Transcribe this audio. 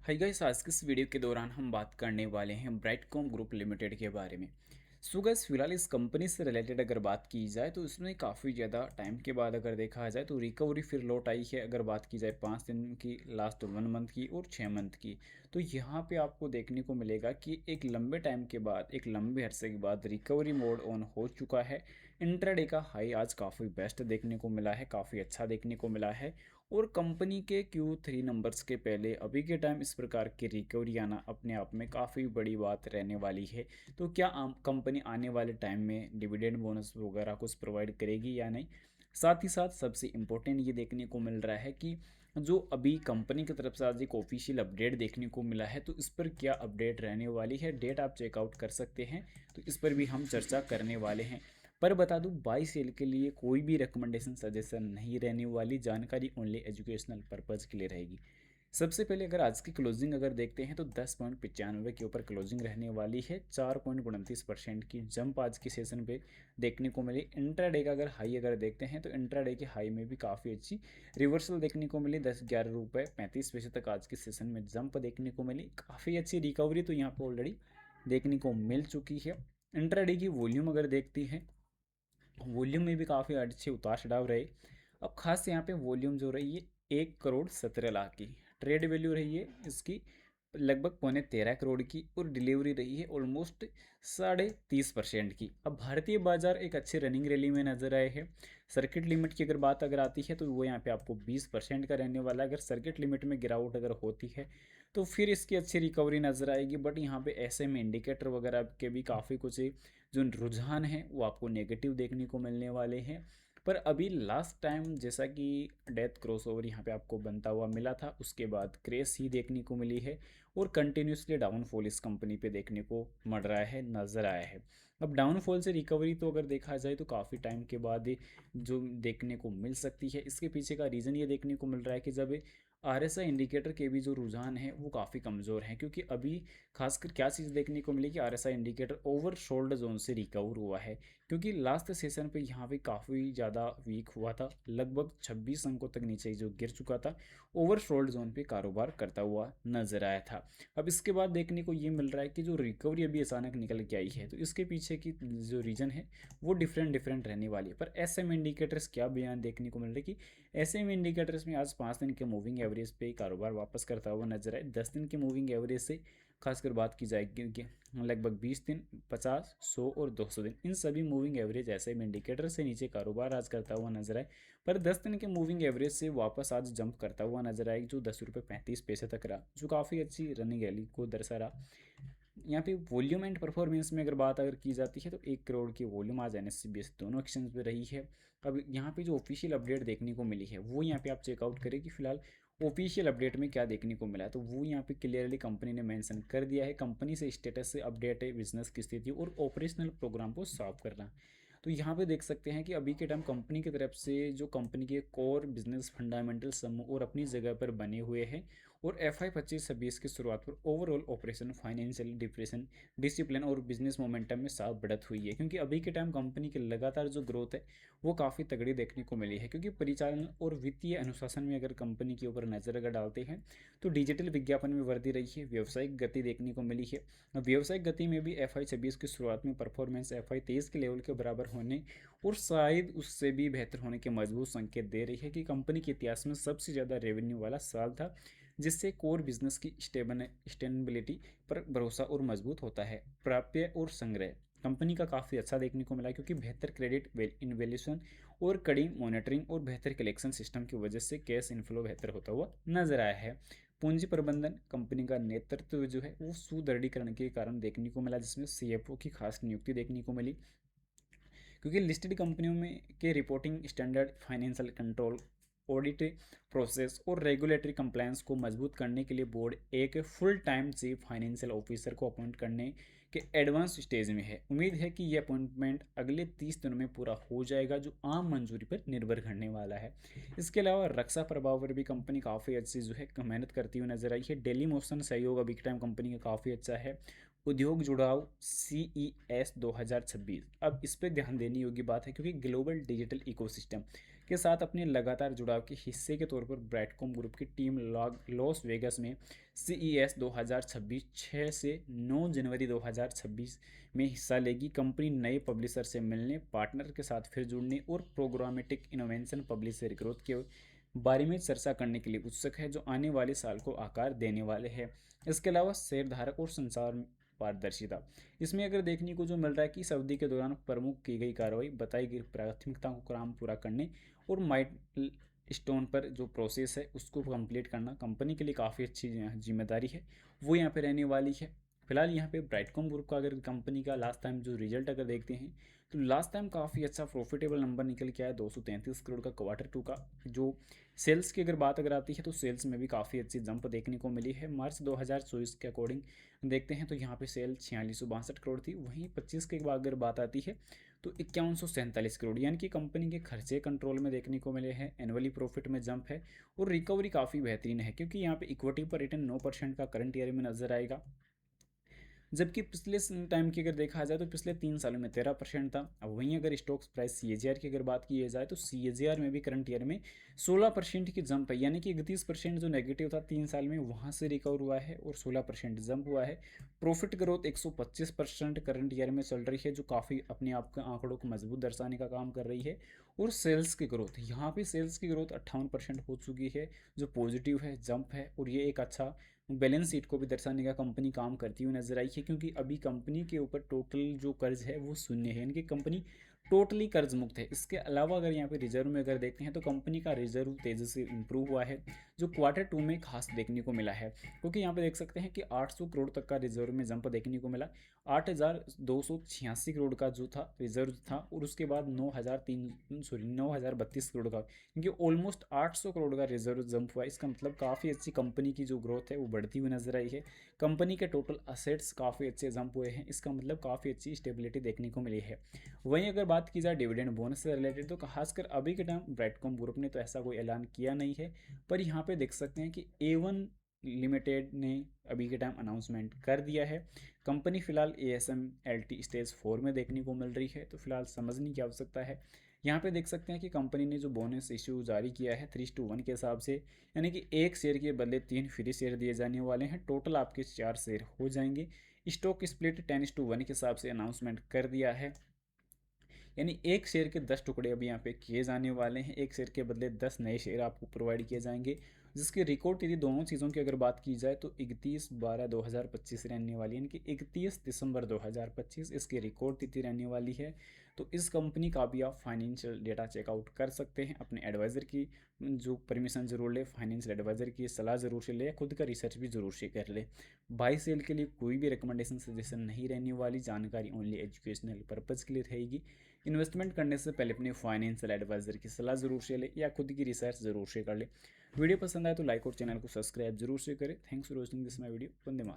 Hi guys, आज के इस वीडियो के दौरान हम बात करने वाले हैं ब्राइटकॉम ग्रुप लिमिटेड के बारे में। सो गाइस, फिलहाल इस कंपनी से रिलेटेड अगर बात की जाए तो इसमें काफ़ी ज़्यादा टाइम के बाद अगर देखा जाए तो रिकवरी फिर लौट आई है। अगर बात की जाए 5 दिन की, लास्ट 1 मंथ की और 6 मंथ की, तो यहाँ पे आपको देखने को मिलेगा कि एक लंबे टाइम के बाद, एक लंबे अरसे के बाद रिकवरी मोड ऑन हो चुका है। इंट्राडे का हाई आज काफ़ी बेस्ट देखने को मिला है, काफ़ी अच्छा देखने को मिला है। और कंपनी के Q3 नंबर्स के पहले अभी के टाइम इस प्रकार की रिकवरी आना अपने आप में काफ़ी बड़ी बात रहने वाली है। तो क्या कंपनी आने वाले टाइम में डिविडेंड बोनस वगैरह कुछ प्रोवाइड करेगी या नहीं। साथ ही साथ सबसे इम्पोर्टेंट ये देखने को मिल रहा है कि जो अभी कंपनी की तरफ से आज एक ऑफिशियल अपडेट देखने को मिला है, तो इस पर क्या अपडेट रहने वाली है, डेट आप चेकआउट कर सकते हैं। तो इस पर भी हम चर्चा करने वाले हैं। पर बता दूं, बाई सेल के लिए कोई भी रिकमेंडेशन सजेशन नहीं रहने वाली, जानकारी ओनली एजुकेशनल पर्पज़ के लिए रहेगी। सबसे पहले अगर आज की क्लोजिंग अगर देखते हैं तो 10.95 के ऊपर क्लोजिंग रहने वाली है। 4.29% की जंप आज के सेशन पे देखने को मिली। इंट्राडे का अगर हाई अगर देखते हैं तो इंट्राडे के हाई में भी काफ़ी अच्छी रिवर्सल देखने को मिली। 10 11 रुपये 35 पैसे तक आज के सेशन में जंप देखने को मिली। काफ़ी अच्छी रिकवरी तो यहाँ पर ऑलरेडी देखने को मिल चुकी है। इंट्राडे की वॉल्यूम अगर देखती हैं, वॉल्यूम में भी काफ़ी अच्छे उतार चढ़ाव रहे। अब खास यहाँ पे वॉल्यूम जो रही है 1 करोड़ 17 लाख की, ट्रेड वैल्यू रही है इसकी लगभग 13.25 करोड़ की, और डिलीवरी रही है ऑलमोस्ट 30.5% की। अब भारतीय बाजार एक अच्छे रनिंग रैली में नजर आए हैं। सर्किट लिमिट की अगर बात अगर आती है तो वो यहाँ पे आपको 20% का रहने वाला है। अगर सर्किट लिमिट में गिरावट अगर होती है तो फिर इसकी अच्छी रिकवरी नजर आएगी। बट यहाँ पे ऐसे में इंडिकेटर वगैरह के भी काफ़ी कुछ जो रुझान है वो आपको नेगेटिव देखने को मिलने वाले हैं। पर अभी लास्ट टाइम जैसा कि डेथ क्रॉसओवर यहाँ पे आपको बनता हुआ मिला था, उसके बाद क्रेस ही देखने को मिली है। और कंटिन्यूसली डाउनफॉल इस कंपनी पे देखने को मिल रहा है, नज़र आया है। अब डाउनफॉल से रिकवरी तो अगर देखा जाए तो काफ़ी टाइम के बाद ही जो देखने को मिल सकती है। इसके पीछे का रीज़न ये देखने को मिल रहा है कि जब RSI इंडिकेटर के भी जो रुझान है वो काफ़ी कमज़ोर हैं, क्योंकि अभी खासकर क्या चीज़ देखने को मिली कि RSI indicator oversold zone से रिकवर हुआ है। क्योंकि लास्ट सेशन पे यहाँ पे काफ़ी ज़्यादा वीक हुआ था, लगभग 26 अंकों तक नीचे जो गिर चुका था, ओवर शोल्ड जोन पे कारोबार करता हुआ नजर आया था। अब इसके बाद देखने को ये मिल रहा है कि जो रिकवरी अभी अचानक निकल के आई है, तो इसके पीछे की जो रीजन है वो डिफरेंट डिफरेंट रहने वाली है। पर SM इंडिकेटर्स क्या बयान देखने को मिल रहा है कि SM इंडिकेटर्स में आज 5 दिन के मूविंग एवरेज पे कारोबार वापस करता हुआ नजर आए। 10 दिन के मूविंग एवरेज से खासकर बात की जाएगी कि लगभग 20 दिन, 50, 100 और 200 दिन, इन सभी मूविंग एवरेज ऐसे में इंडिकेटर से नीचे कारोबार आज करता हुआ नजर आए। पर 10 दिन के मूविंग एवरेज से वापस आज जंप करता हुआ नजर आए, जो 10 रुपये 35 पैसे तक रहा, जो काफ़ी अच्छी रनिंग रैली को दर्शा रहा। यहाँ पे वॉल्यूम एंड परफॉर्मेंस में अगर बात अगर की जाती है तो 1 करोड़ की वॉल्यूम आज NSE BSE दोनों एक्सचेंज पे रही है। अब यहाँ पे जो ऑफिशियल अपडेट देखने को मिली है वो यहाँ पे आप चेकआउट करें कि फिलहाल ऑफिशियल अपडेट में क्या देखने को मिला है। तो वो यहाँ पे क्लियरली कंपनी ने मेंशन कर दिया है, कंपनी से स्टेटस से अपडेट है बिजनेस की स्थिति और ऑपरेशनल प्रोग्राम को सॉल्व करना। तो यहाँ पे देख सकते हैं कि अभी के टाइम कंपनी की तरफ से जो कंपनी के कोर बिजनेस फंडामेंटल समूह और अपनी जगह पर बने हुए हैं, और FY 25-26 की शुरुआत पर overall operation, financial depression, discipline और बिजनेस मोमेंटम में साफ बढ़त हुई है। क्योंकि अभी के टाइम कंपनी की लगातार जो ग्रोथ है वो काफ़ी तगड़ी देखने को मिली है। क्योंकि परिचालन और वित्तीय अनुशासन में अगर कंपनी के ऊपर नज़र अगर डालते हैं तो डिजिटल विज्ञापन में वृद्धि रही है, व्यावसायिक गति देखने को मिली है। व्यावसायिक गति में भी FY 26 की शुरुआत में परफॉर्मेंस FY 23 के लेवल के बराबर होने और शायद उससे भी बेहतर होने के मजबूत संकेत दे रही है कि कंपनी के इतिहास में सबसे ज़्यादा रेवेन्यू वाला साल था, जिससे कोर बिजनेस की स्टेबिलिटी पर भरोसा और मजबूत होता है। प्राप्य और संग्रह कंपनी का काफ़ी अच्छा देखने को मिला, क्योंकि बेहतर क्रेडिट इन्वेल्यूशन और कड़ी मॉनिटरिंग और बेहतर कलेक्शन सिस्टम की वजह से कैश इनफ्लो बेहतर होता हुआ नजर आया है। पूंजी प्रबंधन कंपनी का नेतृत्व जो है वो सुदृढ़ीकरण के कारण देखने को मिला, जिसमें CFO की खास नियुक्ति देखने को मिली। क्योंकि लिस्टेड कंपनियों में के reporting standard, financial control, audit process और रेगुलेटरी कंप्लायंस को मजबूत करने के लिए बोर्ड एक full time chief financial officer को अपॉइंट करने के एडवांस स्टेज में है। उम्मीद है कि यह अपॉइंटमेंट अगले 30 दिनों में पूरा हो जाएगा, जो आम मंजूरी पर निर्भर करने वाला है। इसके अलावा रक्षा प्रभाव पर भी कंपनी काफ़ी अच्छी जो है मेहनत करती हुई नजर आई है। डेली मोशन सहयोग अभी के टाइम कंपनी का काफ़ी अच्छा है। उद्योग जुड़ाव CES 2026, अब इस पर ध्यान देने योग्य बात है, क्योंकि ग्लोबल डिजिटल इकोसिस्टम के साथ अपने लगातार जुड़ाव के हिस्से के तौर पर ब्राइटकॉम ग्रुप की टीम लॉस वेगस में CES 2026 6 से 9 जनवरी 2026 में हिस्सा लेगी। कंपनी नए पब्लिशर से मिलने, पार्टनर के साथ फिर जुड़ने और प्रोग्रामेटिक इनोवेशन पब्लिशर ग्रोथ के बारे में चर्चा करने के लिए उत्सुक है, जो आने वाले साल को आकार देने वाले हैं। इसके अलावा शेयरधारक और संसार पारदर्शिता, इसमें अगर देखने को जो मिल रहा है कि इस अवधि के दौरान प्रमुख की गई कार्रवाई, बताई गई प्राथमिकताओं को काम पूरा करने और माइल स्टोन पर जो प्रोसेस है उसको कंप्लीट करना कंपनी के लिए काफ़ी अच्छी जिम्मेदारी है, वो यहाँ पे रहने वाली है। फिलहाल यहाँ पे ब्राइटकॉम ग्रुप का अगर कंपनी का लास्ट टाइम जो रिजल्ट अगर देखते हैं तो लास्ट टाइम काफ़ी अच्छा प्रॉफिटेबल नंबर निकल के आया, 233 करोड़ का Q2 का। जो सेल्स की अगर आती है तो सेल्स में भी काफ़ी अच्छी जंप देखने को मिली है। मार्च 2024 के अकॉर्डिंग देखते हैं तो यहाँ पे सेल 4662 करोड़ थी, वहीं 25 के बाद अगर बात आती है तो 5147 करोड़, यानी कि कंपनी के खर्चे कंट्रोल में देखने को मिले हैं। एनुअली प्रॉफिट में जंप है और रिकवरी काफ़ी बेहतरीन है, क्योंकि यहाँ पे इक्विटी पर रिटर्न 9% का करंट ईयर में नजर आएगा, जबकि पिछले टाइम की अगर देखा जाए तो पिछले 3 सालों में 13% था। अब वहीं अगर स्टॉक्स प्राइस CAGR की अगर बात की जाए तो CAGR में भी करंट ईयर में 16% की जंप है, यानी कि 31% जो नेगेटिव था 3 साल में वहाँ से रिकवर हुआ है और 16% जंप हुआ है। प्रॉफिट ग्रोथ 125% करंट ईयर में चल रही है, जो काफ़ी अपने आप के आंकड़ों को मजबूत दर्शाने का काम कर रही है। और सेल्स की ग्रोथ, यहाँ पे सेल्स की ग्रोथ 58% हो चुकी है, जो पॉजिटिव है, जंप है, और ये एक अच्छा बैलेंस शीट को भी दर्शाने का कंपनी काम करती हुई नजर आई है, क्योंकि अभी कंपनी के ऊपर टोटल जो कर्ज है वो शून्य है, यानी कि कंपनी टोटली कर्ज मुक्त है। इसके अलावा अगर यहाँ पे रिजर्व में अगर देखते हैं तो कंपनी का रिजर्व तेजी से इंप्रूव हुआ है, जो Q2 में खास देखने को मिला है, क्योंकि यहाँ पे देख सकते हैं कि 800 करोड़ तक का रिजर्व में जंप देखने को मिला। 8286 करोड़ का जो था रिजर्व था, और उसके बाद 9032 करोड़ का, क्योंकि ऑलमोस्ट 800 करोड़ का रिजर्व जंप हुआ। इसका मतलब काफ़ी अच्छी कंपनी की जो ग्रोथ है वो बढ़ती हुई नजर आई है। कंपनी के टोटल असेट्स काफ़ी अच्छे जंप हुए हैं, इसका मतलब काफ़ी अच्छी स्टेबिलिटी देखने को मिली है। वहीं अगर बात की जाए डिविडेंड बोनस से रिलेटेड, तो खासकर अभी के टाइम ब्राइटकॉम ग्रुप ने तो ऐसा कोई ऐलान किया नहीं है, पर यहाँ पे देख सकते हैं कि A1 लिमिटेड ने अभी के टाइम अनाउंसमेंट कर दिया है। कंपनी फिलहाल ASMLT स्टेज 4 में देखने को मिल रही है, तो फिलहाल समझने की आवश्यकता है। यहाँ पे देख सकते हैं कि कंपनी ने जो बोनस इश्यू जारी किया है 3:1 के हिसाब से, यानी कि एक शेयर के बदले 3 फ्री शेयर दिए जाने वाले हैं, टोटल आपके 4 शेयर हो जाएंगे। स्टॉक स्प्लिट 10:1 के हिसाब से अनाउंसमेंट कर दिया है, यानी एक शेयर के 10 टुकड़े अभी यहाँ पे किए जाने वाले हैं, एक शेयर के बदले 10 नए शेयर आपको प्रोवाइड किए जाएंगे, जिसकी रिकॉर्ड तिथि दोनों चीज़ों की अगर बात की जाए तो 31/12/2025 रहने वाली है, यानी कि 31 दिसंबर 2025 इसकी रिकॉर्ड तिथि रहने वाली है। तो इस कंपनी का भी आप फाइनेंशियल डेटा चेकआउट कर सकते हैं, अपने एडवाइज़र की जो परमिशन ज़रूर ले, फाइनेंशियल एडवाइज़र की सलाह ज़रूर से ले, खुद का रिसर्च भी ज़रूर से कर ले। बाई सेल के लिए कोई भी रिकमेंडेशन सजेशन नहीं रहने वाली, जानकारी ओनली एजुकेशनल पर्पज़ के लिए रहेगी। इन्वेस्टमेंट करने से पहले अपने फाइनेंशियल एडवाइजर की सलाह जरूर से ले या खुद की रिसर्च जरूर से कर ले। वीडियो पसंद आए तो लाइक और चैनल को सब्सक्राइब जरूर से करें। Thanks for watching this my video. Vande Mataram.